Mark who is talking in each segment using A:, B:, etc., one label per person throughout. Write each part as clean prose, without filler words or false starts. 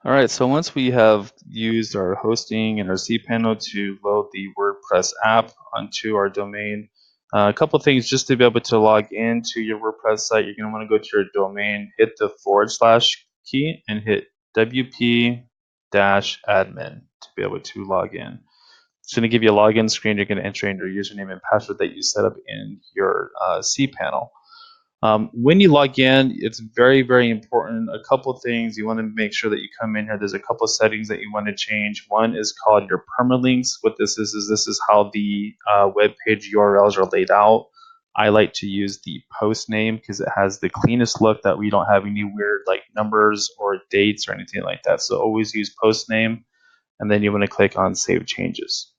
A: All right, so once we have used our hosting and our cPanel to load the WordPress app onto our domain, a couple things just to be able to log into your WordPress site, you're going to want to go to your domain, hit the / key, and hit wp-admin to be able to log in. It's going to give you a login screen. You're going to enter in your username and password that you set up in your cPanel. When you log in, it's very, very important. A couple things you want to make sure that you come in here. There's a couple settings that you want to change. One is called your permalinks. What this is how the web page URLs are laid out. I like to use the post name because it has the cleanest look, that we don't have any weird like numbers or dates or anything like that. So always use post name, and then you want to click on Save Changes.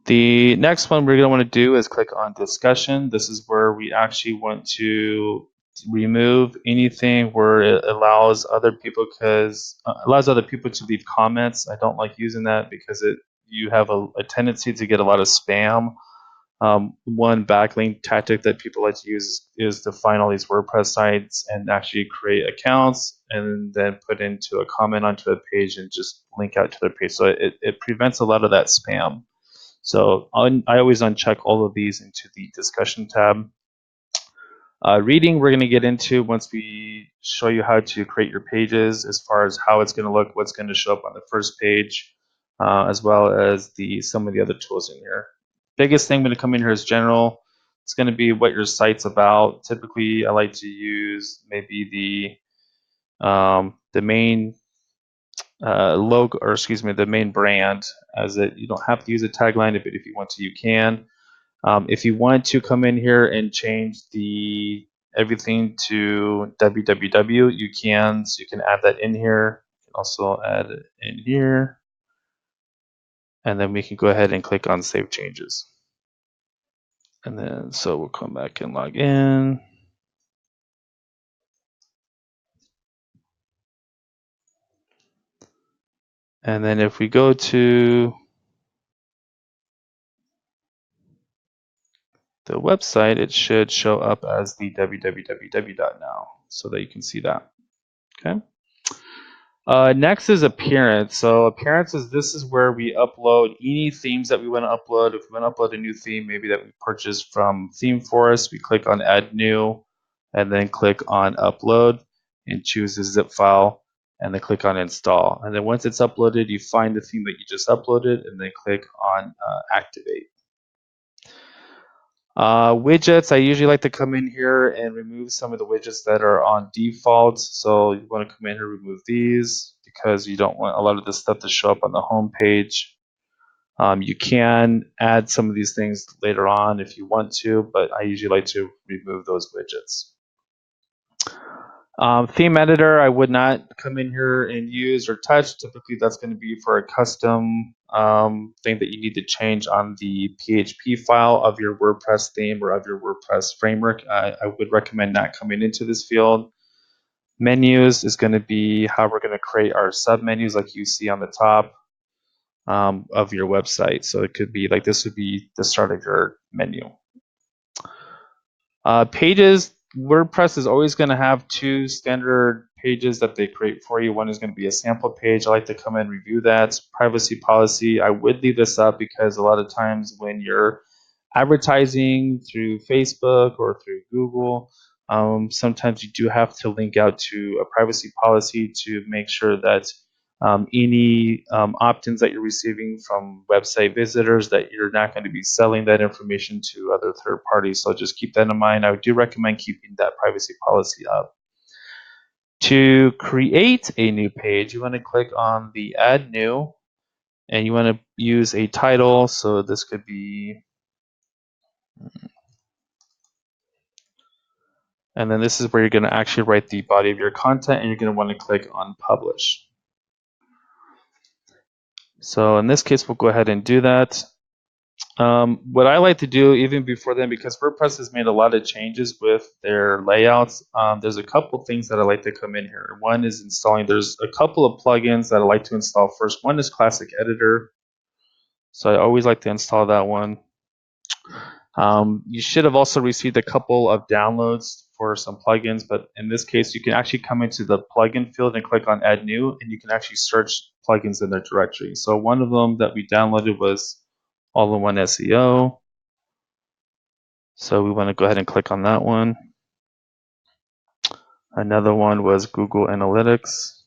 A: The next one we're going to want to do is click on discussion. This is where we actually want to remove anything where it allows other people to leave comments. I don't like using that because you have a tendency to get a lot of spam. One backlink tactic that people like to use is to find all these WordPress sites and actually create accounts and then put into a comment onto a page and just link out to their page. So it prevents a lot of that spam. So I always uncheck all of these into the discussion tab. Reading, we're going to get into once we show you how to create your pages, as far as how it's going to look, what's going to show up on the first page, as well as some of the other tools in here. Biggest thing going to come in here is general. It's going to be what your site's about. Typically, I like to use maybe the main logo, or excuse me, the main brand, as it. You don't have to use a tagline, but if you want to, you can. If you want to come in here and change everything to www, you can. So you can add that in here. You can also add it in here, and then we can go ahead and click on Save Changes. And then so we'll come back and log in. And then if we go to the website, it should show up as the www.now, so that you can see that. Okay. Next is appearance. So appearance this is where we upload any themes that we want to upload. If we want to upload a new theme, maybe that we purchased from Theme Forest, we click on Add New, and then click on Upload, and choose the zip file, and then click on Install. And then once it's uploaded, you find the theme that you just uploaded, and then click on Activate. Widgets, I usually like to come in here and remove some of the widgets that are on default. So you want to come in here, remove these, because you don't want a lot of this stuff to show up on the home page. You can add some of these things later on if you want to, but I usually like to remove those widgets. Theme editor, I would not come in here and use or touch. Typically, that's going to be for a custom thing that you need to change on the PHP file of your WordPress theme or of your WordPress framework. I would recommend not coming into this field. Menus is going to be how we're going to create our submenus, like you see on the top of your website. So it could be like this would be the start of your menu. Pages, WordPress is always going to have two standard pages that they create for you. One is going to be a sample page. I like to come and review that. Privacy policy, I would leave this up because a lot of times when you're advertising through Facebook or through Google, sometimes you do have to link out to a privacy policy to make sure that any opt-ins that you're receiving from website visitors, that you're not going to be selling that information to other third parties. So just keep that in mind. I do recommend keeping that privacy policy up. To create a new page, you want to click on the Add New, and you want to use a title. So this could be, and then this is where you're going to actually write the body of your content, and you're going to want to click on Publish. So in this case, we'll go ahead and do that. What I like to do even before then, because WordPress has made a lot of changes with their layouts, there's a couple things that I like to come in here. One is installing, there's a couple of plugins that I like to install first. One is Classic Editor. So I always like to install that one. You should have also received a couple of downloads for some plugins, but in this case, you can actually come into the plugin field and click on Add New, and you can actually search plugins in their directory. So one of them that we downloaded was All-in-One SEO. So we want to go ahead and click on that one. Another one was Google Analytics.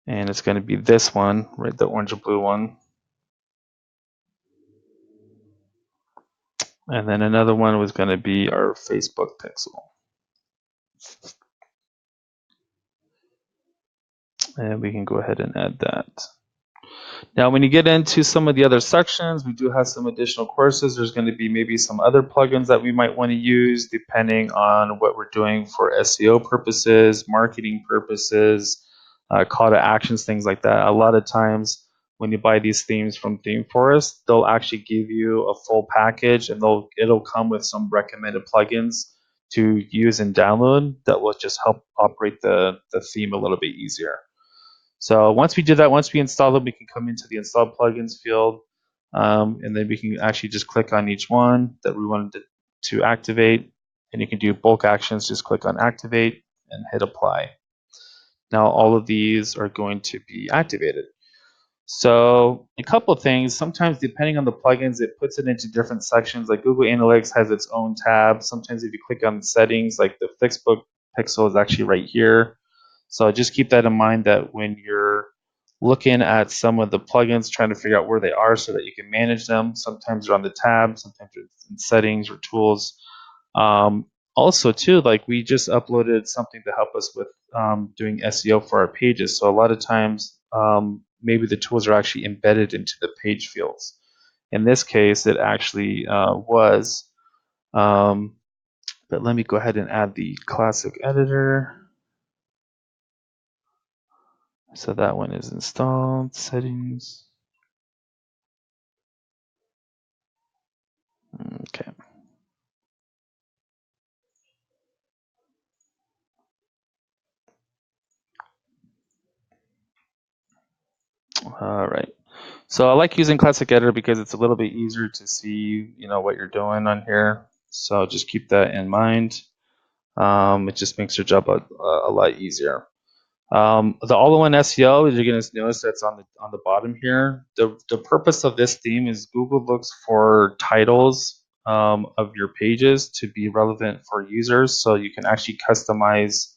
A: And it's going to be this one, right, the orange and blue one. And then another one was going to be our Facebook pixel. And we can go ahead and add that. Now, when you get into some of the other sections, we do have some additional courses. There's going to be maybe some other plugins that we might want to use depending on what we're doing for SEO purposes, marketing purposes, call to actions, things like that. A lot of times when you buy these themes from ThemeForest, they'll actually give you a full package, and it'll come with some recommended plugins to use and download that will just help operate the theme a little bit easier. So once we do that, once we install them, we can come into the install plugins field, and then we can actually just click on each one that we wanted to activate, and you can do bulk actions. Just click on activate and hit apply. Now all of these are going to be activated. So a couple of things, sometimes depending on the plugins, it puts it into different sections. Like Google Analytics has its own tab. Sometimes if you click on settings, like the Facebook pixel is actually right here. So just keep that in mind that when you're looking at some of the plugins, trying to figure out where they are so that you can manage them. Sometimes they're on the tab, sometimes they're in settings or tools. Also, too, like we just uploaded something to help us with doing SEO for our pages. So a lot of times, maybe the tools are actually embedded into the page fields. In this case, it actually was. But let me go ahead and add the classic editor. So that one is installed, settings. Okay. All right. So I like using Classic Editor because it's a little bit easier to see, what you're doing on here. So just keep that in mind. It just makes your job a lot easier. The all-in-one SEO, you're going to notice that's on the bottom here. The purpose of this theme is Google looks for titles of your pages to be relevant for users, so you can actually customize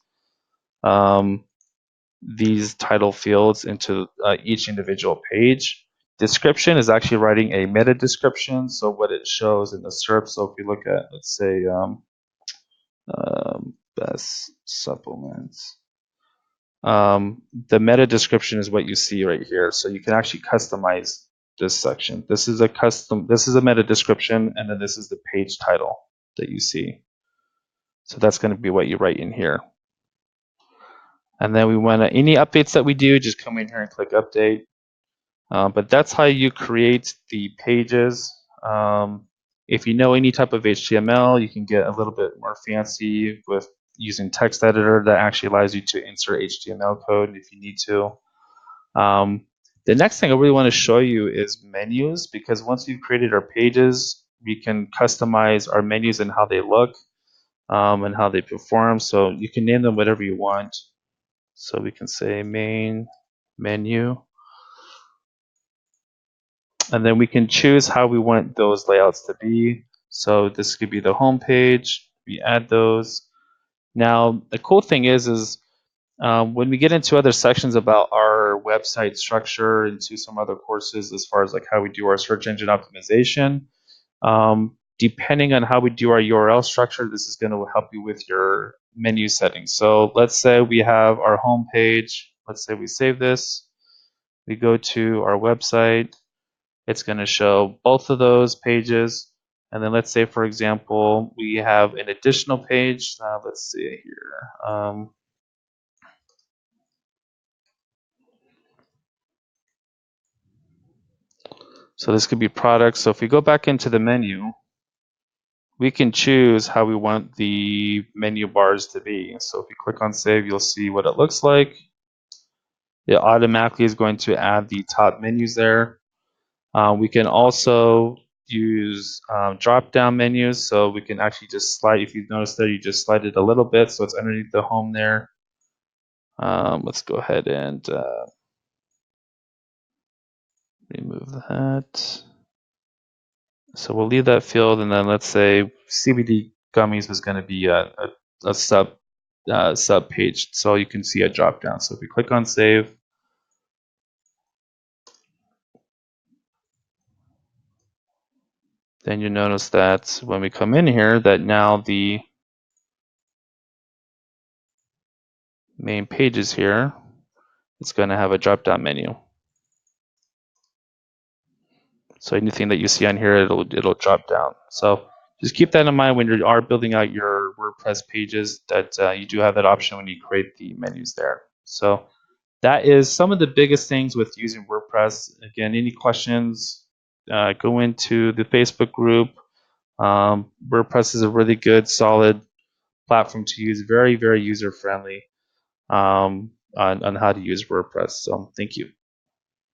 A: these title fields into each individual page. Description is actually writing a meta description, so what it shows in the SERP. So if you look at, let's say, best supplements. The meta description is what you see right here. So you can actually customize this section. This is a meta description, and then this is the page title that you see. So that's going to be what you write in here. And then we want to, any updates that we do, just come in here and click update. But that's how you create the pages. If you know any type of HTML, you can get a little bit more fancy with using text editor that actually allows you to insert HTML code if you need to. The next thing I really want to show you is menus, because once we've created our pages, we can customize our menus and how they look and how they perform. So you can name them whatever you want. So we can say main menu. And then we can choose how we want those layouts to be. So this could be the home page. We add those. Now, the cool thing is when we get into other sections about our website structure, into some other courses as far as like how we do our search engine optimization, depending on how we do our URL structure, this is going to help you with your menu settings. So let's say we have our home page. Let's say we save this. We go to our website. It's going to show both of those pages. And then let's say, for example, we have an additional page. Let's see here. So this could be products. So if we go back into the menu, we can choose how we want the menu bars to be. So if you click on save, you'll see what it looks like. It automatically is going to add the top menus there. We can also use drop down menus, so we can actually just slide. If you notice there, you just slide it a little bit, so it's underneath the home there. Let's go ahead and remove that. So we'll leave that field, and then let's say CBD gummies is going to be a sub page, so you can see a drop down. So if we click on save, then you notice that when we come in here, that now the main page is here. It's going to have a drop down menu. So anything that you see on here, it'll drop down. So just keep that in mind when you are building out your WordPress pages, that you do have that option when you create the menus there. So that is some of the biggest things with using WordPress. Again, any questions, go into the Facebook group. WordPress is a really good, solid platform to use, very, very user friendly on how to use WordPress. So thank you.